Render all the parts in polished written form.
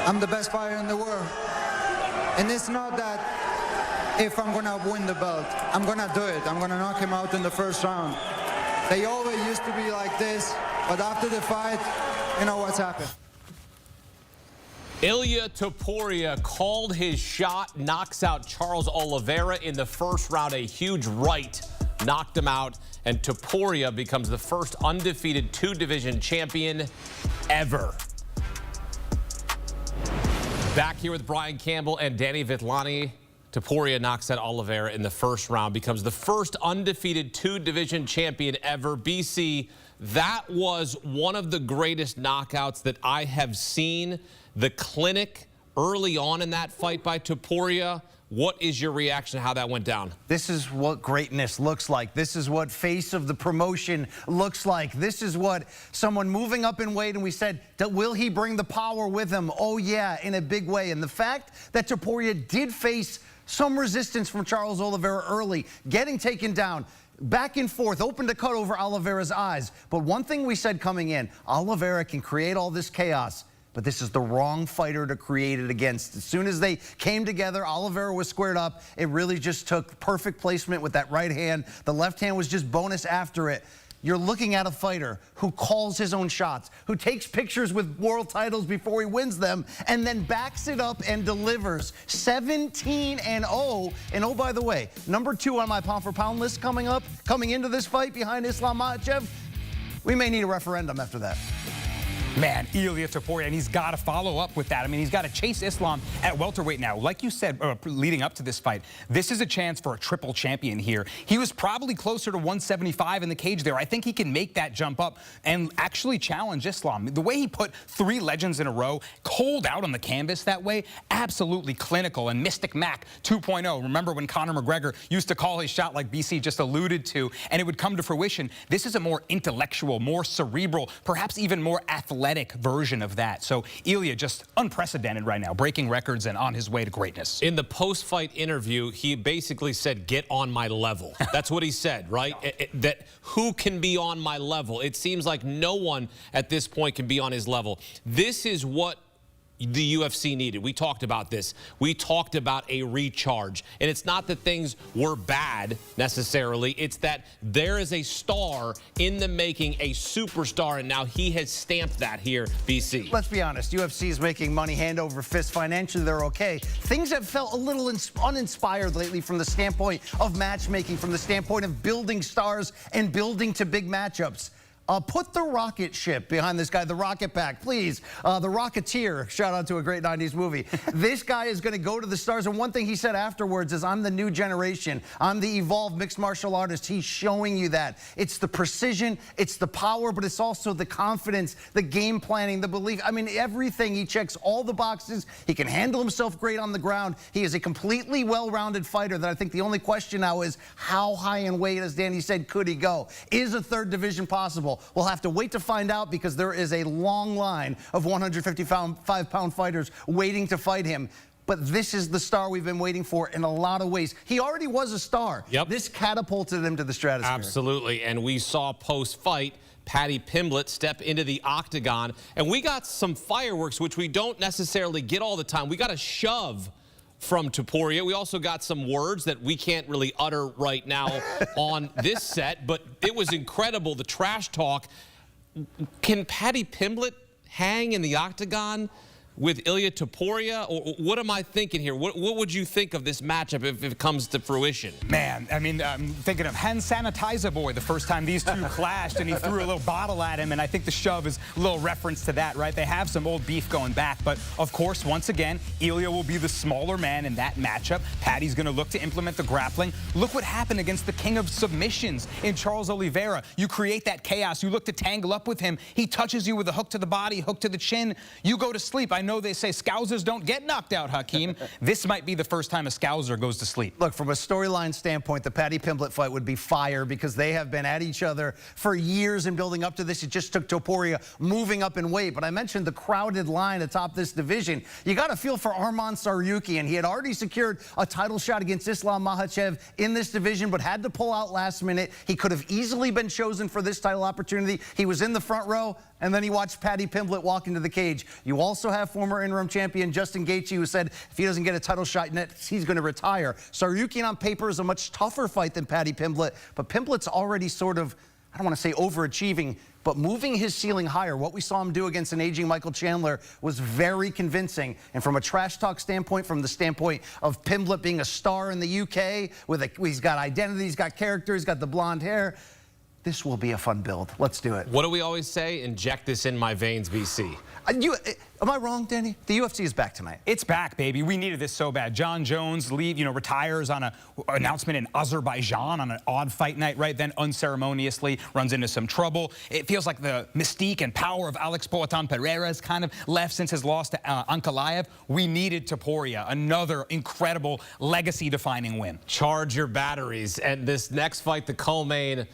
I'm the best fighter in the world. And it's not that if I'm going to win the belt, I'm going to do it. I'm going to knock him out in the first round. They always used to be like this, but after the fight, you know what's happened. Ilia Topuria called his shot, knocks out Charles Oliveira in the first round. A huge right knocked him out, and Topuria becomes the first undefeated two-division champion ever. Back here with Brian Campbell and Danny Vithlani. Topuria knocks out Oliveira in the first round, becomes the first undefeated two-division champion ever. BC, that was one of the greatest knockouts that I have seen. The clinic early on in that fight by Topuria. What is your reaction to how that went down? This is what greatness looks like. This is what face of the promotion looks like. This is what someone moving up in weight, and we said, will he bring the power with him? Oh, yeah, in a big way. And the fact that Topuria did face some resistance from Charles Oliveira early, getting taken down, back and forth, open to cut over Oliveira's eyes. But one thing we said coming in, Oliveira can create all this chaos, but this is the wrong fighter to create it against. As soon as they came together, Oliveira was squared up. It really just took perfect placement with that right hand. The left hand was just bonus after it. You're looking at a fighter who calls his own shots, who takes pictures with world titles before he wins them, and then backs it up and delivers. 17-0. And oh, by the way, number 2 on my pound-for-pound list coming into this fight behind Islam Makhachev. We may need a referendum after that. Man, Ilia Topuria, and he's got to follow up with that. I mean, he's got to chase Islam at welterweight now. Like you said, leading up to this fight, this is a chance for a triple champion here. He was probably closer to 175 in the cage there. I think he can make that jump up and actually challenge Islam. The way he put 3 legends in a row, cold out on the canvas that way, absolutely clinical. And Mystic Mac 2.0, remember when Conor McGregor used to call his shot like BC just alluded to, and it would come to fruition. This is a more intellectual, more cerebral, perhaps even more athletic version of that. So Ilia just unprecedented right now, breaking records and on his way to greatness. In the post-fight interview, he basically said, get on my level. That's what he said, right? That who can be on my level? It seems like no one at this point can be on his level. This is what the UFC needed. We talked about this. We talked about a recharge. And it's not that things were bad necessarily. It's that there is a star in the making, a superstar, and now he has stamped that here, BC. Let's be honest. UFC is making money hand over fist. Financially, they're okay. Things have felt a little uninspired lately from the standpoint of matchmaking, from the standpoint of building stars and building to big matchups. Put the rocket ship behind this guy, the Rocket Pack, please. The Rocketeer, shout out to a great 90s movie. This guy is going to go to the stars, and one thing he said afterwards is, I'm the new generation. I'm the evolved mixed martial artist. He's showing you that. It's the precision, it's the power, but it's also the confidence, the game planning, the belief. I mean, everything. He checks all the boxes. He can handle himself great on the ground. He is a completely well-rounded fighter that I think the only question now is, how high in weight, as Danny said, could he go? Is a third division possible? We'll have to wait to find out, because there is a long line of 155-pound fighters waiting to fight him. But this is the star we've been waiting for in a lot of ways. He already was a star. Yep. This catapulted him to the stratosphere. Absolutely. And we saw post-fight Paddy Pimblett step into the octagon. And we got some fireworks, which we don't necessarily get all the time. We got a shove from Topuria. We also got some words that we can't really utter right now on this set, but it was incredible, the trash talk. Can Paddy Pimblett hang in the octagon with Ilia Topuria? Or what am I thinking here? What would you think of this matchup if it comes to fruition? Man, I mean, I'm thinking of Hand Sanitizer Boy the first time these two clashed, and he threw a little bottle at him, and I think the shove is a little reference to that, right? They have some old beef going back, but of course, once again, Ilia will be the smaller man in that matchup. Paddy's going to look to implement the grappling. Look what happened against the king of submissions in Charles Oliveira. You create that chaos. You look to tangle up with him. He touches you with a hook to the body, hook to the chin. You go to sleep. I know they say Scousers don't get knocked out, Hakeem. This might be the first time a Scouser goes to sleep. Look, from a storyline standpoint, the Paddy Pimblett fight would be fire, because they have been at each other for years and building up to this. It just took Topuria moving up in weight. But I mentioned the crowded line atop this division. You got to feel for Arman Tsarukyan. He had already secured a title shot against Islam Makhachev in this division, but had to pull out last minute. He could have easily been chosen for this title opportunity. He was in the front row. and then he watched Paddy Pimblett walk into the cage. You also have former interim champion Justin Gaethje, who said if he doesn't get a title shot next, he's going to retire. Tsarukyan on paper is a much tougher fight than Paddy Pimblett, but Pimblett's already sort of, I don't want to say overachieving, but moving his ceiling higher. What we saw him do against an aging Michael Chandler was very convincing. And from a trash talk standpoint, from the standpoint of Pimblett being a star in the UK, he's got identity, he's got character, he's got the blonde hair, this will be a fun build. Let's do it. What do we always say? Inject this in my veins, BC. Am I wrong, Danny? The UFC is back tonight. It's back, baby. We needed this so bad. John Jones retires on an announcement in Azerbaijan on an odd fight night, right? Then unceremoniously runs into some trouble. It feels like the mystique and power of Alex Poatan Pereira has kind of left since his loss to Ankalaev. We needed Topuria, another incredible legacy-defining win. Charge your batteries. And this next fight, the co-main,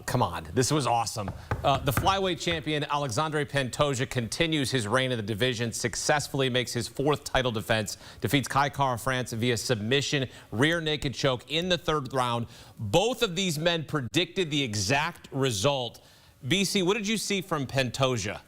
come on, this was awesome. The flyweight champion, Alexandre Pantoja, continues his reign in the division, successfully makes his 4th title defense, defeats Kai Kara-France via submission, rear naked choke in the 3rd round. Both of these men predicted the exact result. BC, what did you see from Pantoja?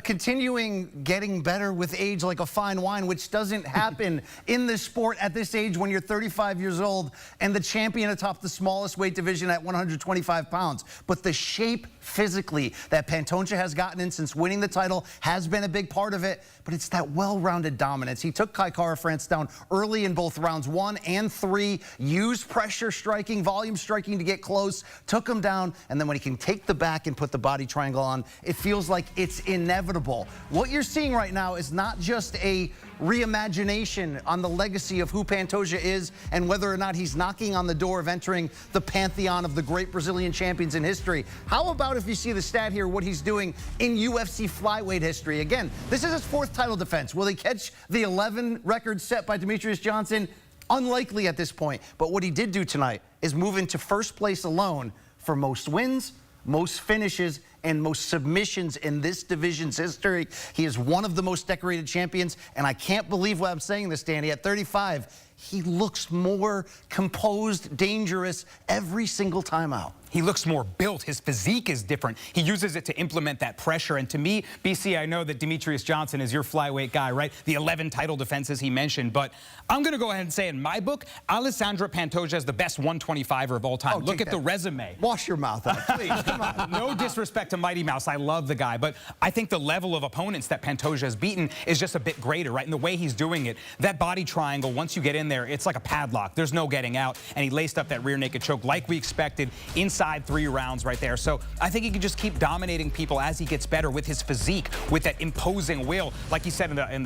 Continuing getting better with age like a fine wine, which doesn't happen in this sport at this age when you're 35 years old and the champion atop the smallest weight division at 125 pounds. But the shape physically that Pantoja has gotten in since winning the title has been a big part of it, but it's that well-rounded dominance. He took Kai Kara-France down early in both rounds 1 and 3, used pressure striking, volume striking to get close, took him down, and then when he can take the back and put the body triangle on, it feels like it's inevitable. What you're seeing right now is not just a reimagination on the legacy of who Pantoja is and whether or not he's knocking on the door of entering the pantheon of the great Brazilian champions in history. How about if you see the stat here, what he's doing in UFC flyweight history? Again, this is his 4th title defense. Will he catch the 11 record set by Demetrius Johnson? Unlikely at this point. But what he did do tonight is move into 1st place alone for most wins, most finishes, and most submissions in this division's history. He is one of the most decorated champions, and I can't believe why I'm saying this, Danny. At 35, he looks more composed, dangerous every single time out. He looks more built. His physique is different. He uses it to implement that pressure. And to me, BC, I know that Demetrius Johnson is your flyweight guy, right? The 11 title defenses he mentioned. But I'm going to go ahead and say in my book, Alexandre Pantoja is the best 125er of all time. Look at the resume. Wash your mouth out, please. Come on. No disrespect to Mighty Mouse. I love the guy. But I think the level of opponents that Pantoja has beaten is just a bit greater, right? And the way he's doing it, that body triangle, once you get in there, it's like a padlock. There's no getting out. And he laced up that rear naked choke like we expected inside 3 rounds right there. So I think he can just keep dominating people as he gets better with his physique, with that imposing will. Like he said in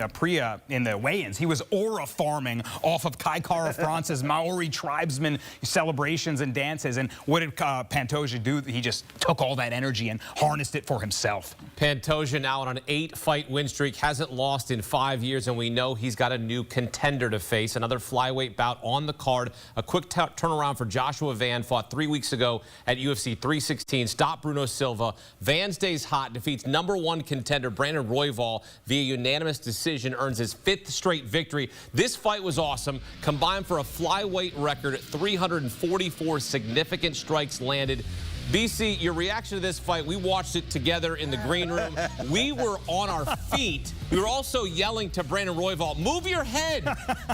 the weigh-ins, he was aura farming off of Kai Kara-France's Maori tribesmen celebrations and dances. And what did Pantoja do? He just took all that energy and harnessed it for himself. Pantoja now on an 8-fight win streak, hasn't lost in 5 years, and we know he's got a new contender to face. Another flyweight bout on the card. A quick turnaround for Joshua Van, fought 3 weeks ago at UFC 316, stopped Bruno Silva. Van stays hot, defeats #1 contender Brandon Royval via unanimous decision, earns his 5th straight victory. This fight was awesome, combined for a flyweight record, 344 significant strikes landed. BC, your reaction to this fight, we watched it together in the green room. We were on our feet. We were also yelling to Brandon Royval, move your head.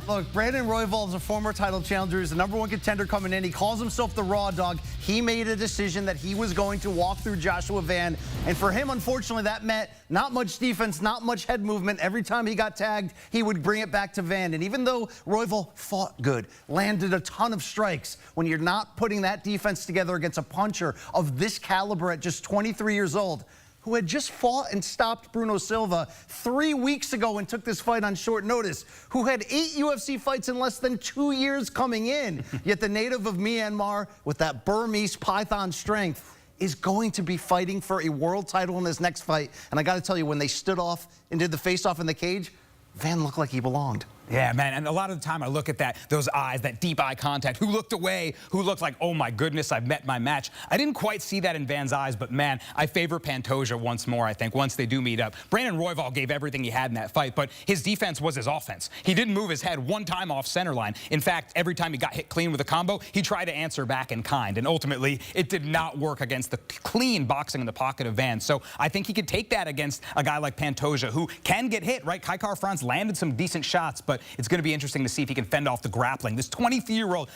Look, Brandon Royval is a former title challenger. He's the #1 contender coming in. He calls himself the Raw Dog. He made a decision that he was going to walk through Joshua Van. And for him, unfortunately, that meant not much defense, not much head movement. Every time he got tagged, he would bring it back to Van. And even though Royval fought good, landed a ton of strikes, when you're not putting that defense together against a puncher of this caliber at just 23 years old, who had just fought and stopped Bruno Silva 3 weeks ago and took this fight on short notice, who had 8 UFC fights in less than 2 years coming in, yet the native of Myanmar with that Burmese python strength is going to be fighting for a world title in his next fight. And I got to tell you, when they stood off and did the face-off in the cage, Van looked like he belonged. Yeah, man, and a lot of the time I look at those eyes, that deep eye contact, who looked away, who looked like, oh my goodness, I've met my match. I didn't quite see that in Van's eyes, but man, I favor Pantoja once more, I think, once they do meet up. Brandon Royval gave everything he had in that fight, but his defense was his offense. He didn't move his head one time off center line. In fact, every time he got hit clean with a combo, he tried to answer back in kind, and ultimately, it did not work against the clean boxing in the pocket of Van. So I think he could take that against a guy like Pantoja, who can get hit, right? Kai Kara-France landed some decent shots, but it's going to be interesting to see if he can fend off the grappling. This 23-year-old,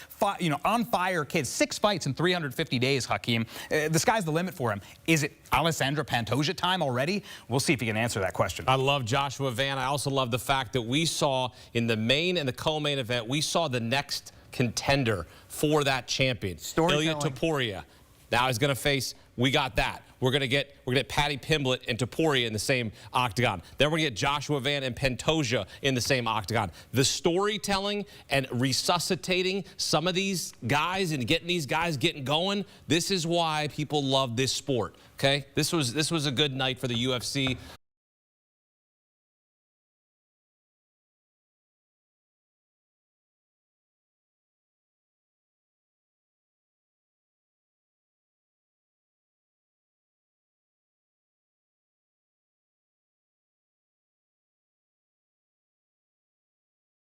on fire kid, 6 fights in 350 days, Hakeem. The sky's the limit for him. Is it Alexandre Pantoja time already? We'll see if he can answer that question. I love Joshua Van. I also love the fact that we saw in the main and the co-main event, we saw the next contender for that champion, Ilia Topuria. Now he's going to face, we got that. We're gonna get Paddy Pimblett and Topuria in the same octagon. Then we're gonna get Joshua Van and Pantoja in the same octagon. The storytelling and resuscitating some of these guys and getting these guys getting going, this is why people love this sport. Okay, this was a good night for the UFC.